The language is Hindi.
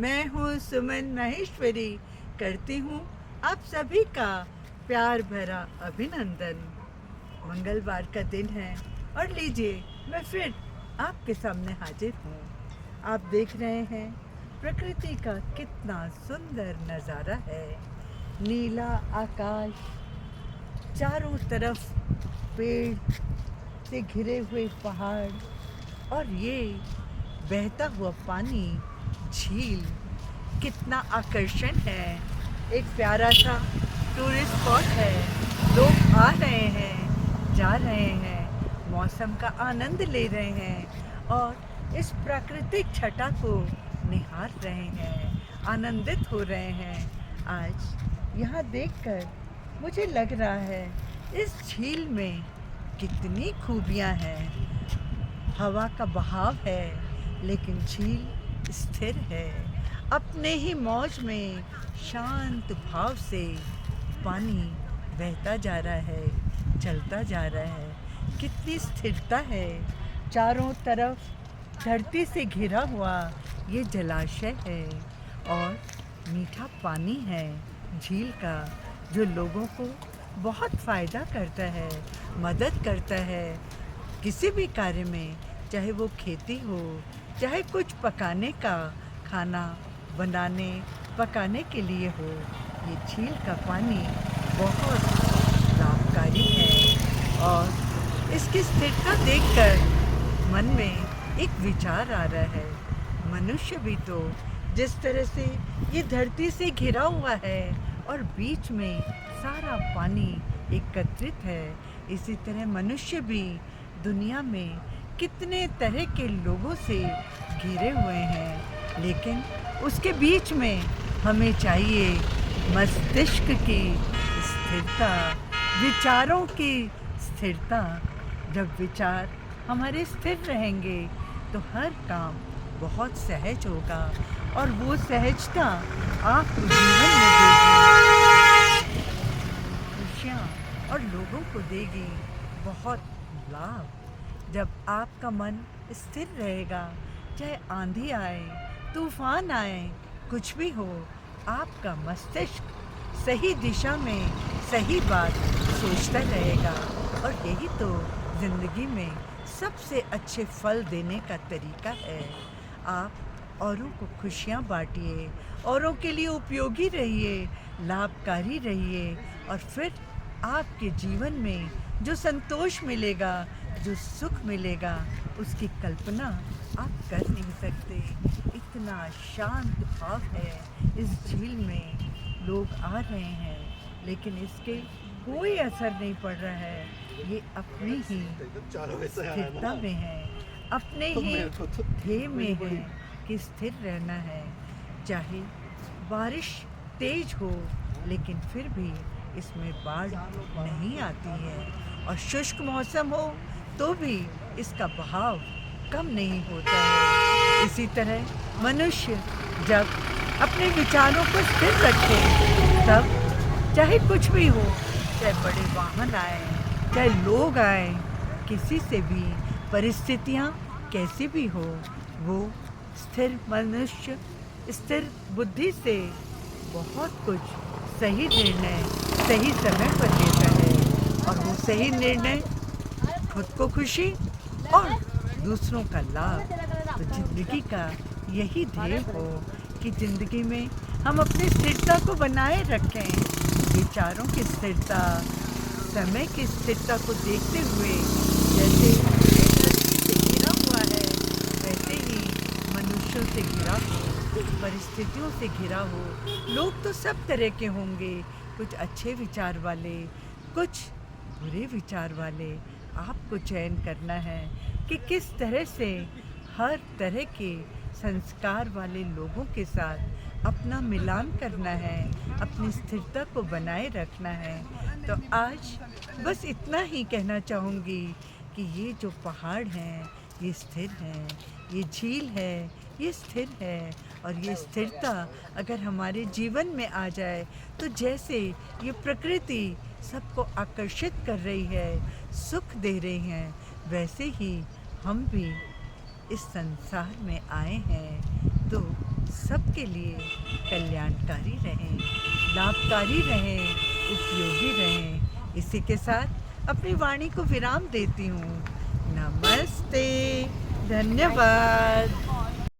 मैं हूँ सुमन माहेश्वरी, करती हूँ आप सभी का प्यार भरा अभिनंदन। मंगलवार का दिन है और लीजिए मैं फिर आपके सामने हाजिर हूँ। आप देख रहे हैं प्रकृति का कितना सुंदर नज़ारा है। नीला आकाश, चारों तरफ पेड़ से घिरे हुए पहाड़ और ये बहता हुआ पानी, झील, कितना आकर्षण है। एक प्यारा सा टूरिस्ट स्पॉट है। लोग आ रहे हैं, जा रहे हैं, मौसम का आनंद ले रहे हैं और इस प्राकृतिक छटा को निहार रहे हैं, आनंदित हो रहे हैं। आज यहाँ देखकर मुझे लग रहा है इस झील में कितनी खूबियाँ हैं। हवा का बहाव है लेकिन झील स्थिर है। अपने ही मौज में शांत भाव से पानी बहता जा रहा है, चलता जा रहा है। कितनी स्थिरता है। चारों तरफ धरती से घिरा हुआ ये जलाशय है और मीठा पानी है झील का, जो लोगों को बहुत फ़ायदा करता है, मदद करता है किसी भी कार्य में, चाहे वो खेती हो, चाहे कुछ पकाने का, खाना बनाने पकाने के लिए हो। ये झील का पानी बहुत लाभकारी है और इसकी स्थिरता देखकर मन में एक विचार आ रहा है। मनुष्य भी तो जिस तरह से ये धरती से घिरा हुआ है और बीच में सारा पानी एकत्रित है, इसी तरह मनुष्य भी दुनिया में कितने तरह के लोगों से घिरे हुए हैं, लेकिन उसके बीच में हमें चाहिए मस्तिष्क की स्थिरता, विचारों की स्थिरता। जब विचार हमारे स्थिर रहेंगे तो हर काम बहुत सहज होगा और वो सहजता आपको जीवन में देगी, खुशियाँ और लोगों को देगी बहुत लाभ। जब आपका मन स्थिर रहेगा, चाहे आंधी आए, तूफान आए, कुछ भी हो, आपका मस्तिष्क सही दिशा में सही बात सोचता रहेगा और यही तो ज़िंदगी में सबसे अच्छे फल देने का तरीका है। आप औरों को खुशियाँ बांटिए, औरों के लिए उपयोगी रहिए, लाभकारी रहिए और फिर आपके जीवन में जो संतोष मिलेगा, जो सुख मिलेगा, उसकी कल्पना आप कर नहीं सकते। इतना शांत भाव है इस झील में। लोग आ रहे हैं लेकिन इसके कोई असर नहीं पड़ रहा है। ये अपनी ही स्थिरता में है, अपने ही ध्येय में है कि स्थिर रहना है। चाहे बारिश तेज हो लेकिन फिर भी इसमें बाढ़ नहीं आती है और शुष्क मौसम हो तो भी इसका बहाव कम नहीं होता है। इसी तरह मनुष्य जब अपने विचारों को स्थिर रखे तब चाहे कुछ भी हो, चाहे बड़े वाहन आए, चाहे लोग आए, किसी से भी परिस्थितियाँ कैसी भी हो, वो स्थिर मनुष्य स्थिर बुद्धि से बहुत कुछ सही निर्णय सही समय पर लेता है और वो सही निर्णय खुद को खुशी और दूसरों का लाभ। तो ज़िंदगी का यही ध्येय हो कि ज़िंदगी में हम अपनी स्थिरता को बनाए रखें, विचारों की स्थिरता, समय की स्थिरता को देखते हुए। जैसे धरती से घिरा हुआ है वैसे ही मनुष्यों से घिरा हो, परिस्थितियों से घिरा हो। लोग तो सब तरह के होंगे, कुछ अच्छे विचार वाले, कुछ बुरे विचार वाले। आपको चयन करना है कि किस तरह से हर तरह के संस्कार वाले लोगों के साथ अपना मिलान करना है, अपनी स्थिरता को बनाए रखना है। तो आज बस इतना ही कहना चाहूँगी कि ये जो पहाड़ हैं ये स्थिर हैं, ये झील है ये स्थिर है और ये स्थिरता अगर हमारे जीवन में आ जाए तो जैसे ये प्रकृति सबको आकर्षित कर रही है, सुख दे रही हैं, वैसे ही हम भी इस संसार में आए हैं तो सबके लिए कल्याणकारी रहें, लाभकारी रहें, उपयोगी रहें। इसी के साथ अपनी वाणी को विराम देती हूँ। नमस्ते, धन्यवाद।